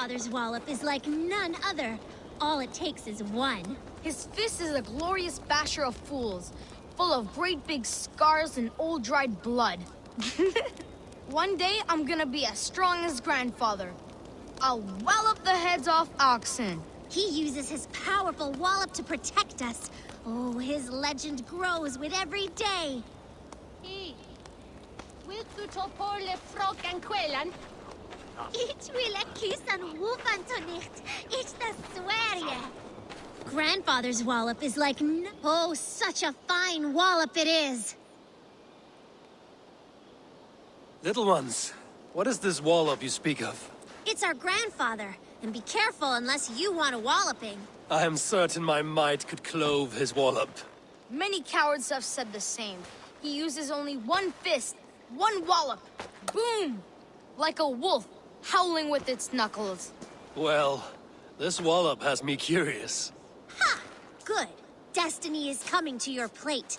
grandfather's wallop is like none other. All it takes is one. His fist is a glorious basher of fools, full of great big scars and old dried blood. One day, I'm gonna be as strong as grandfather. I'll wallop the heads off oxen. He uses his powerful wallop to protect us. Oh, his legend grows with every day. Hey, wilt du ta på le frågan kvällen? Ich will küssen Wufanto nicht. Ich das Sverige. Grandfather's wallop is like oh, such a fine wallop it is. Little ones, what is this wallop you speak of? It's our grandfather, and be careful unless you want a walloping. I am certain my might could clove his wallop. Many cowards have said the same. He uses only one fist, one wallop. Boom! Like a wolf, howling with its knuckles. Well, this wallop has me curious. Ha! Good. Destiny is coming to your plate.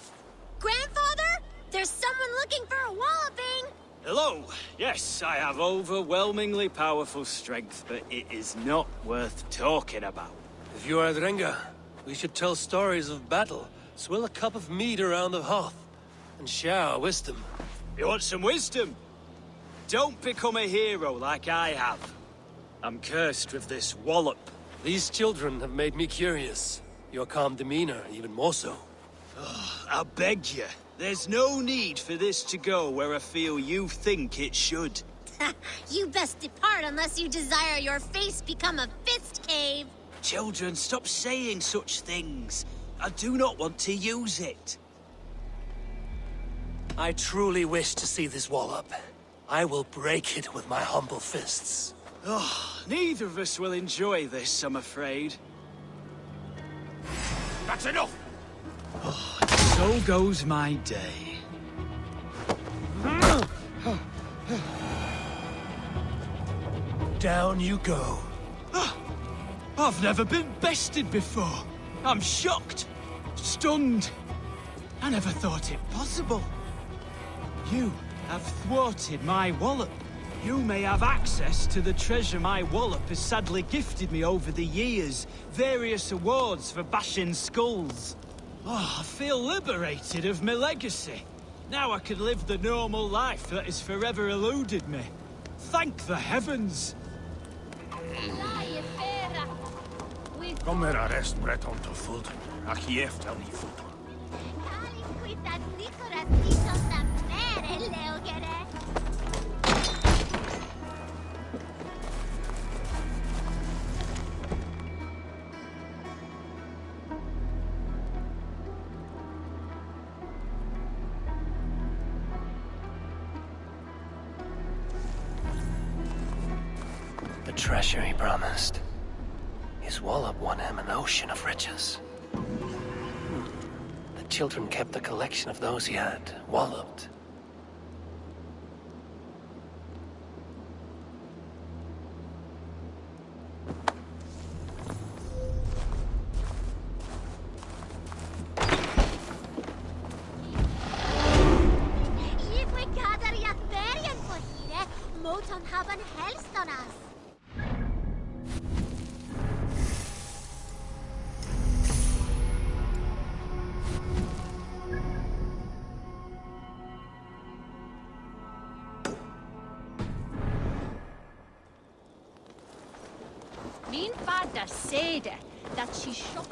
Grandfather, there's someone looking for a walloping. Hello. Yes, I have overwhelmingly powerful strength, but it is not worth talking about. If you are Drenga, we should tell stories of battle, swill a cup of mead around the hearth, and share our wisdom. You want some wisdom? Don't become a hero like I have. I'm cursed with this wallop. These children have made me curious. Your calm demeanor, even more so. I beg you. There's no need for this to go where I feel you think it should. You best depart unless you desire your face become a fist cave. Children, stop saying such things. I do not want to use it. I truly wish to see this wallop. I will break it with my humble fists. Oh, neither of us will enjoy this, I'm afraid. That's enough! Oh, so goes my day. Down you go. I've never been bested before. I'm shocked, stunned. I never thought it possible. You have thwarted my wallop. You may have access to the treasure my wallop has sadly gifted me over the years. Various awards for bashing skulls. Oh, I feel liberated of my legacy. Now I can live the normal life that has forever eluded me. Thank the heavens. Kommer arrest Breton to fullt. Ach jeft al i fullt. The treasure he promised. His wallop won him an ocean of riches. The children kept a collection of those he had walloped. Min fader said that she shot.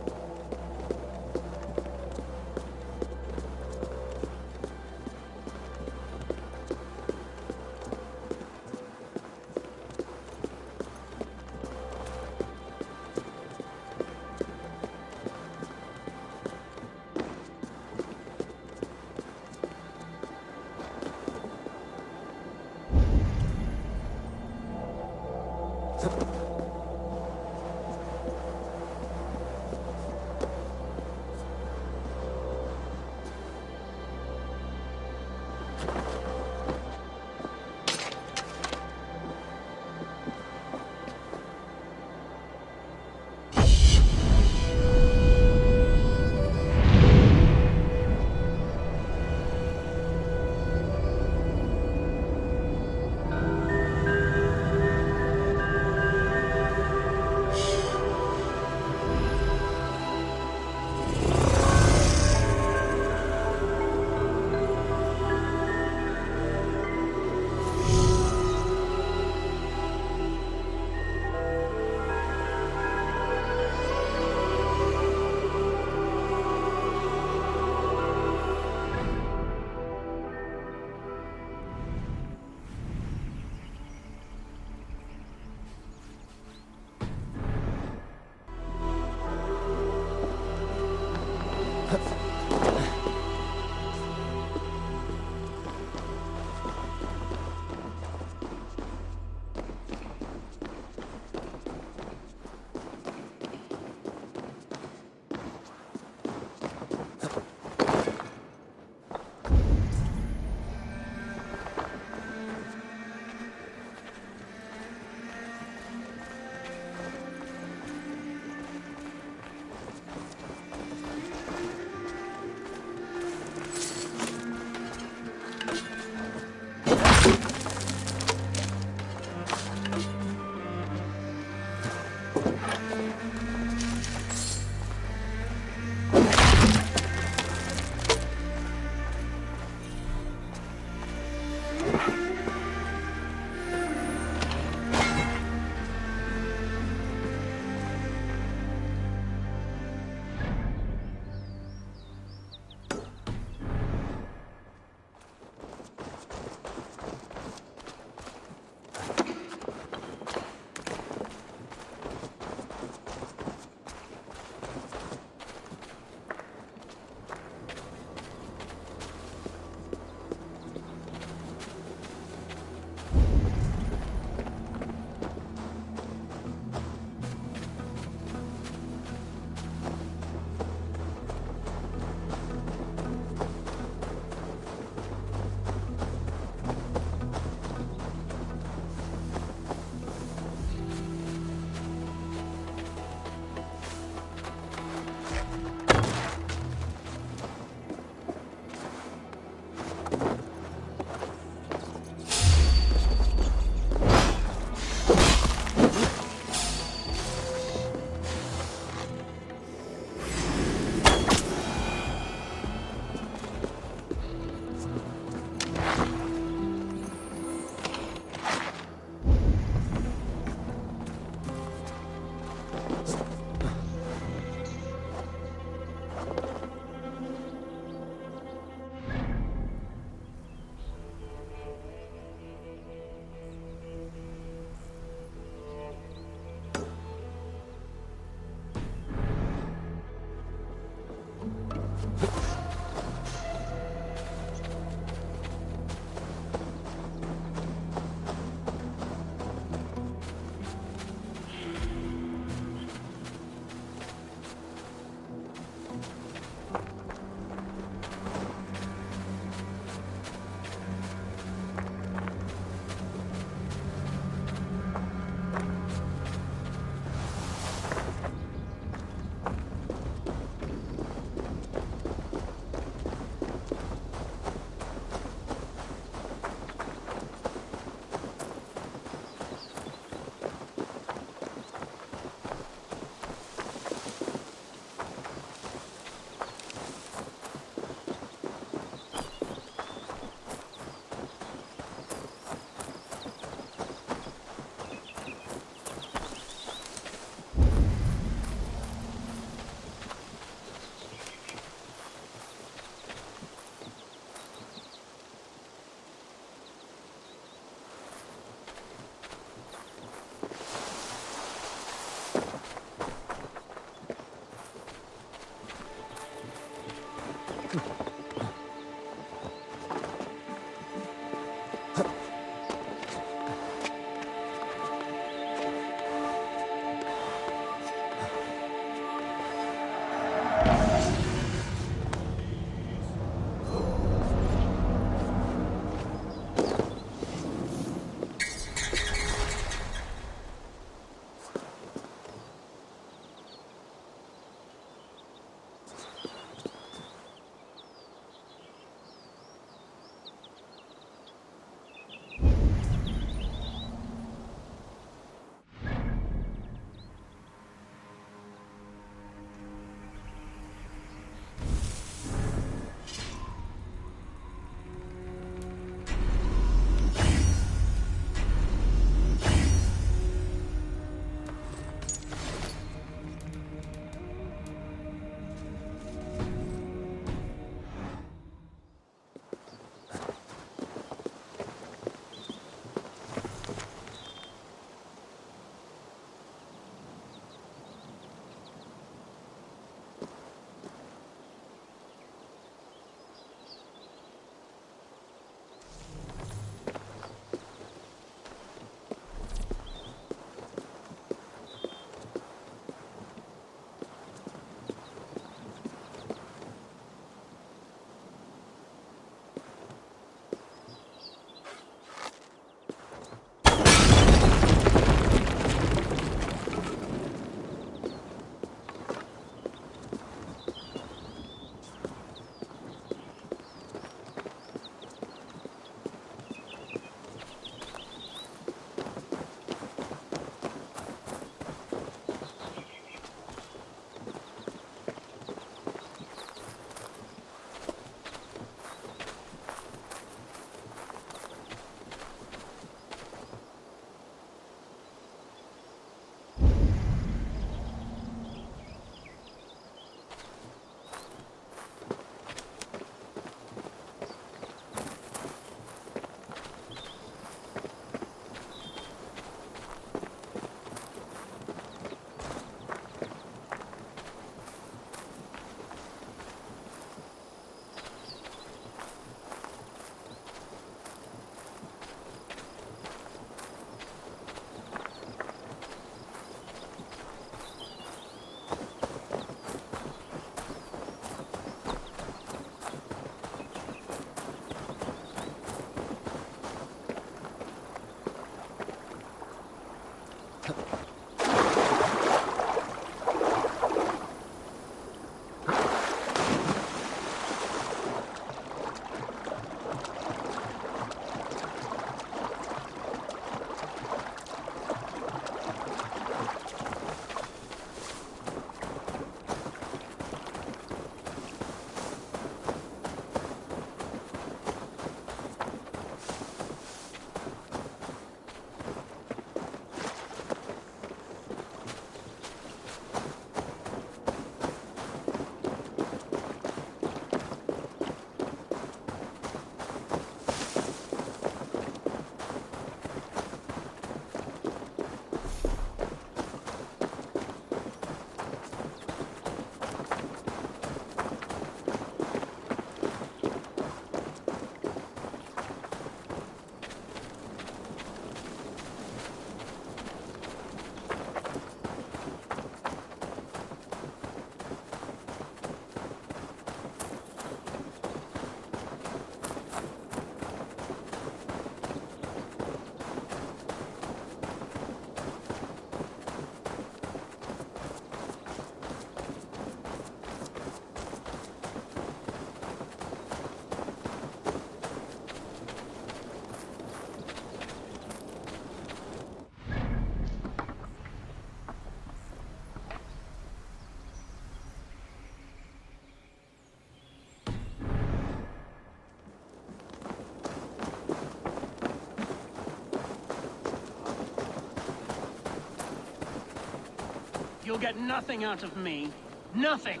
you'll get nothing out of me. Nothing!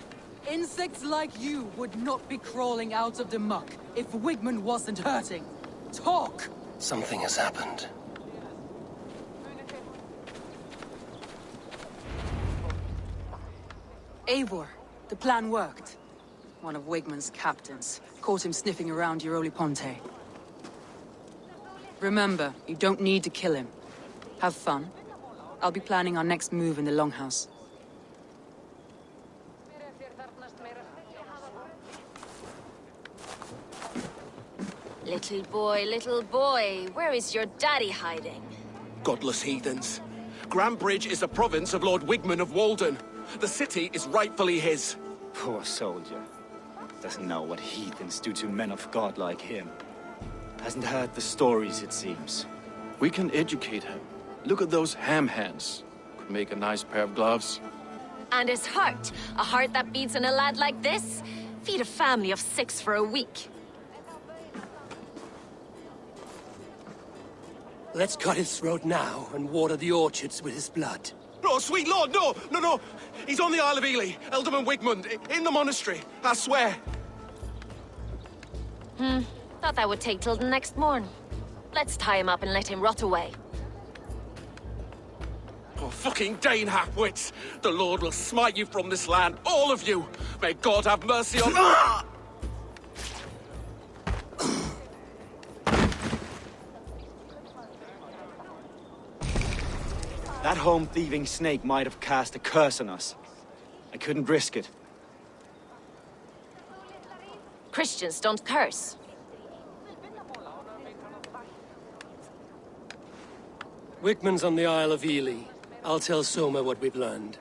Insects like you would not be crawling out of the muck if Wigmund wasn't hurting. Talk! Something has happened. Eivor, the plan worked. One of Wigmund's captains caught him sniffing around Euroli Ponte. Remember, you don't need to kill him. Have fun. I'll be planning our next move in the Longhouse. Little boy, where is your daddy hiding? Godless heathens. Grambridge is a province of Lord Wigmund of Walden. The city is rightfully his. Poor soldier. Doesn't know what heathens do to men of God like him. Hasn't heard the stories, it seems. We can educate him. Look at those ham hands. Could make a nice pair of gloves. And his heart, a heart that beats in a lad like this? Feed a family of 6 for a week. Let's cut his throat now and water the orchards with his blood. Oh, sweet lord, no, no, no. He's on the Isle of Ely, Ealdorman Wigmund, in the monastery, I swear. Thought that would take till the next morn. Let's tie him up and let him rot away. Oh, fucking Dane halfwits. The Lord will smite you from this land, all of you. May God have mercy on... Ah! That home-thieving snake might have cast a curse on us. I couldn't risk it. Christians don't curse. Wigmund's on the Isle of Ely. I'll tell Soma what we've learned.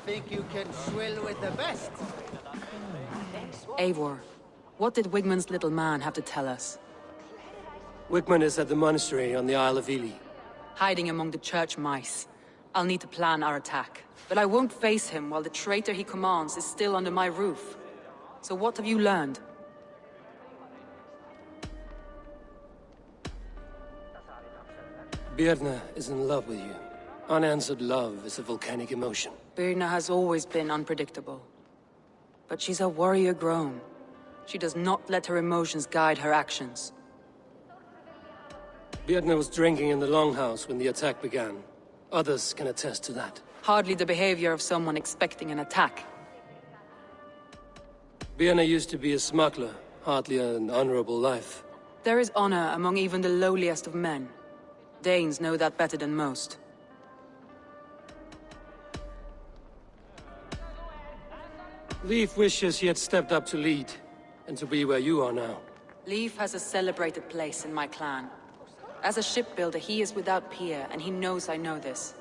Think you can swill with the best? Eivor, what did Wigmund's little man have to tell us? Wigmund is at the monastery on the Isle of Ely. Hiding among the church mice. I'll need to plan our attack. But I won't face him while the traitor he commands is still under my roof. So what have you learned? Birna is in love with you. Unanswered love is a volcanic emotion. Birna has always been unpredictable. But she's a warrior grown. She does not let her emotions guide her actions. Birna was drinking in the Longhouse when the attack began. Others can attest to that. Hardly the behavior of someone expecting an attack. Birna used to be a smuggler, hardly an honorable life. There is honor among even the lowliest of men. Danes know that better than most. Leif wishes he had stepped up to lead, and to be where you are now. Leif has a celebrated place in my clan. As a shipbuilder, he is without peer, and he knows I know this.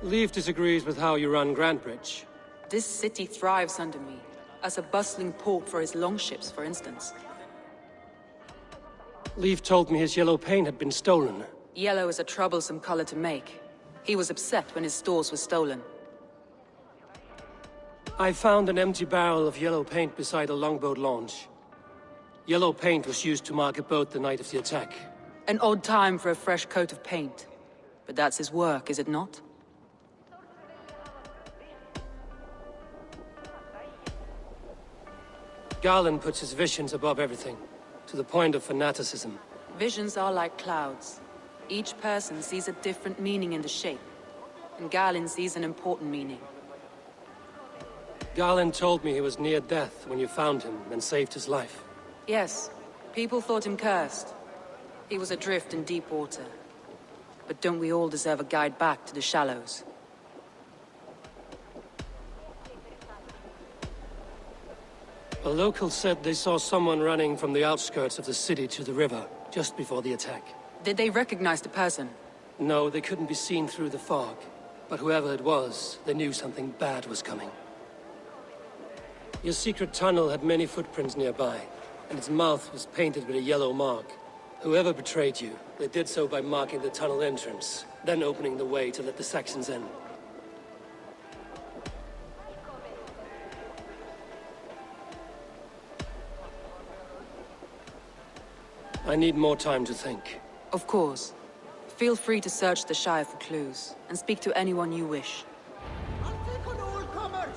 Leif disagrees with how you run Grantbridge. This city thrives under me, as a bustling port for his longships, for instance. Leif told me his yellow paint had been stolen. Yellow is a troublesome color to make. He was upset when his stores were stolen. I found an empty barrel of yellow paint beside a longboat launch. Yellow paint was used to mark a boat the night of the attack. An odd time for a fresh coat of paint. But that's his work, is it not? Garland puts his visions above everything, to the point of fanaticism. Visions are like clouds. Each person sees a different meaning in the shape. And Garland sees an important meaning. Garland told me he was near death when you found him and saved his life. Yes, people thought him cursed. He was adrift in deep water. But don't we all deserve a guide back to the shallows? A local said they saw someone running from the outskirts of the city to the river, just before the attack. Did they recognize the person? No, they couldn't be seen through the fog. But whoever it was, they knew something bad was coming. Your secret tunnel had many footprints nearby, and its mouth was painted with a yellow mark. Whoever betrayed you, they did so by marking the tunnel entrance, then opening the way to let the Saxons in. I need more time to think. Of course. Feel free to search the Shire for clues, and speak to anyone you wish. I'll take on all comers!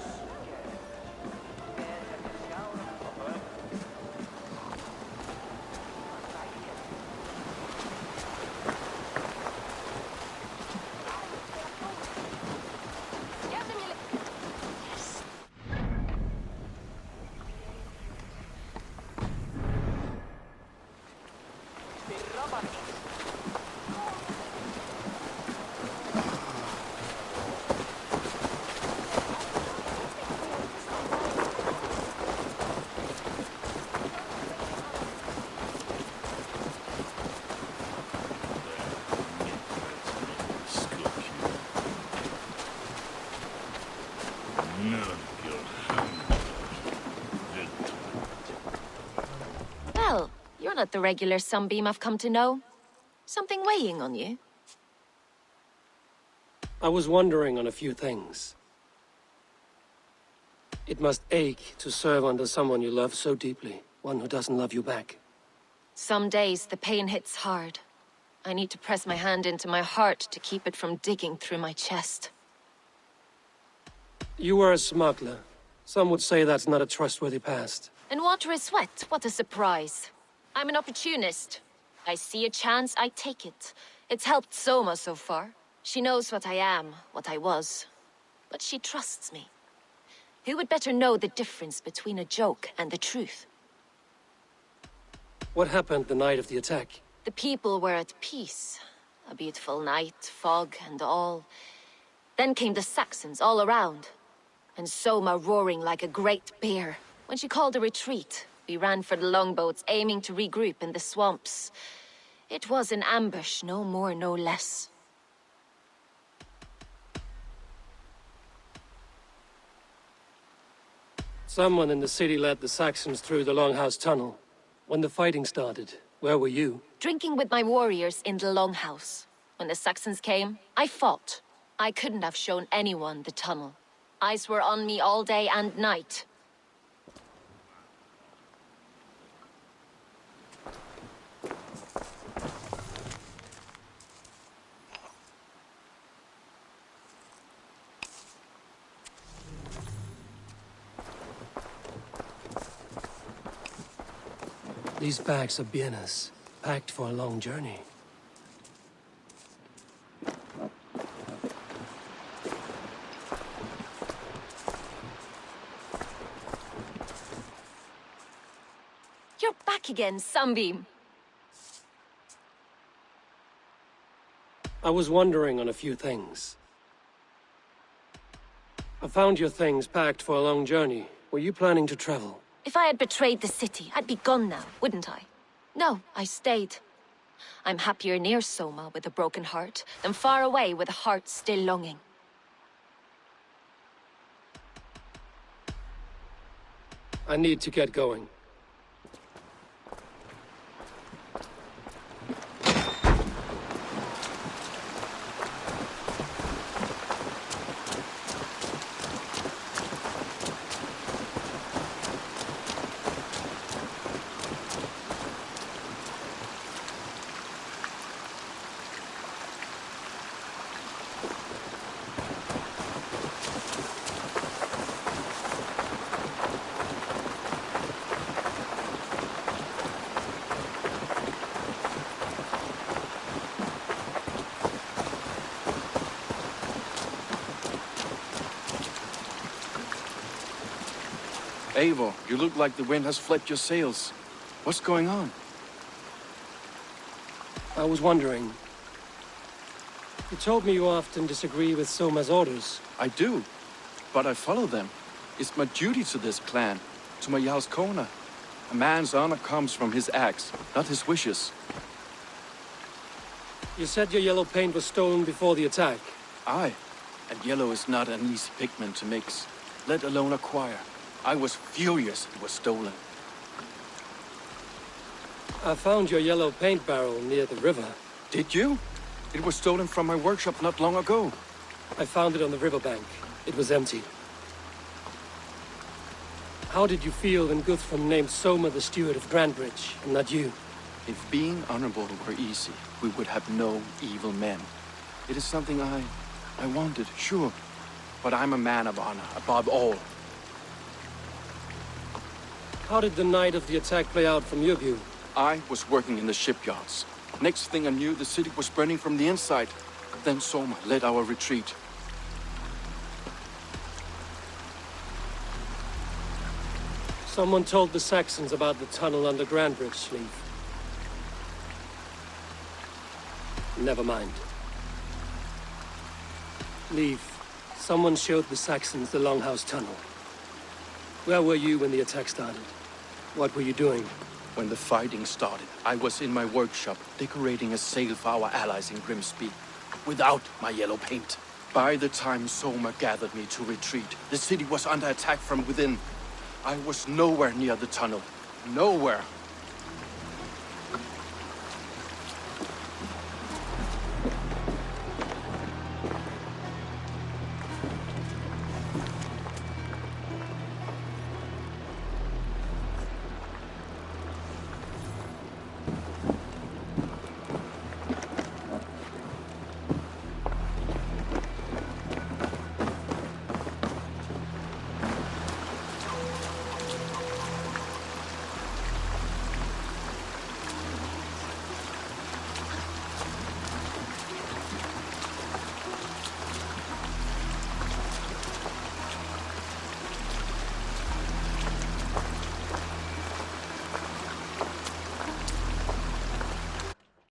Well, you're not the regular Sunbeam I've come to know. Something weighing on you? I was wondering on a few things. It must ache to serve under someone you love so deeply, one who doesn't love you back. Some days the pain hits hard. I need to press my hand into my heart to keep it from digging through my chest. You were a smuggler. Some would say that's not a trustworthy past. And water is wet, what a surprise. I'm an opportunist. I see a chance, I take it. It's helped Soma so far. She knows what I am, what I was. But she trusts me. Who would better know the difference between a joke and the truth? What happened the night of the attack? The people were at peace. A beautiful night, fog and all. Then came the Saxons all around. And Soma roaring like a great bear. When she called a retreat, we ran for the longboats, aiming to regroup in the swamps. It was an ambush, no more, no less. Someone in the city led the Saxons through the Longhouse Tunnel. When the fighting started, where were you? Drinking with my warriors in the Longhouse. When the Saxons came, I fought. I couldn't have shown anyone the tunnel. Eyes were on me all day and night. These bags are bienes, packed for a long journey. You're back again, Sunbeam. I was wondering on a few things. I found your things packed for a long journey. Were you planning to travel? If I had betrayed the city, I'd be gone now, wouldn't I? No, I stayed. I'm happier near Soma with a broken heart than far away with a heart still longing. I need to get going. Eivor, you look like the wind has flipped your sails. What's going on? I was wondering. You told me you often disagree with Soma's orders. I do, but I follow them. It's my duty to this clan, to my Jarl's Kona. A man's honor comes from his acts, not his wishes. You said your yellow paint was stolen before the attack. Aye, And yellow is not an easy pigment to mix, let alone acquire. I was furious it was stolen. I found your yellow paint barrel near the river. Did you? It was stolen from my workshop not long ago. I found it on the riverbank. It was empty. How did you feel when Guthrum named Soma the steward of Grandbridge, and not you? If being honorable were easy, we would have no evil men. It is something I wanted, sure. But I'm a man of honor, above all. How did the night of the attack play out from your view? I was working in the shipyards. Next thing I knew, the city was burning from the inside. Then Soma led our retreat. Someone told the Saxons about the tunnel under Grandbridge, Leaf. Never mind. Leaf, someone showed the Saxons the Longhouse Tunnel. Where were you when the attack started? What were you doing? When the fighting started, I was in my workshop decorating a sail for our allies in Grimsby, without my yellow paint. By the time Soma gathered me to retreat, the city was under attack from within. I was nowhere near the tunnel. Nowhere.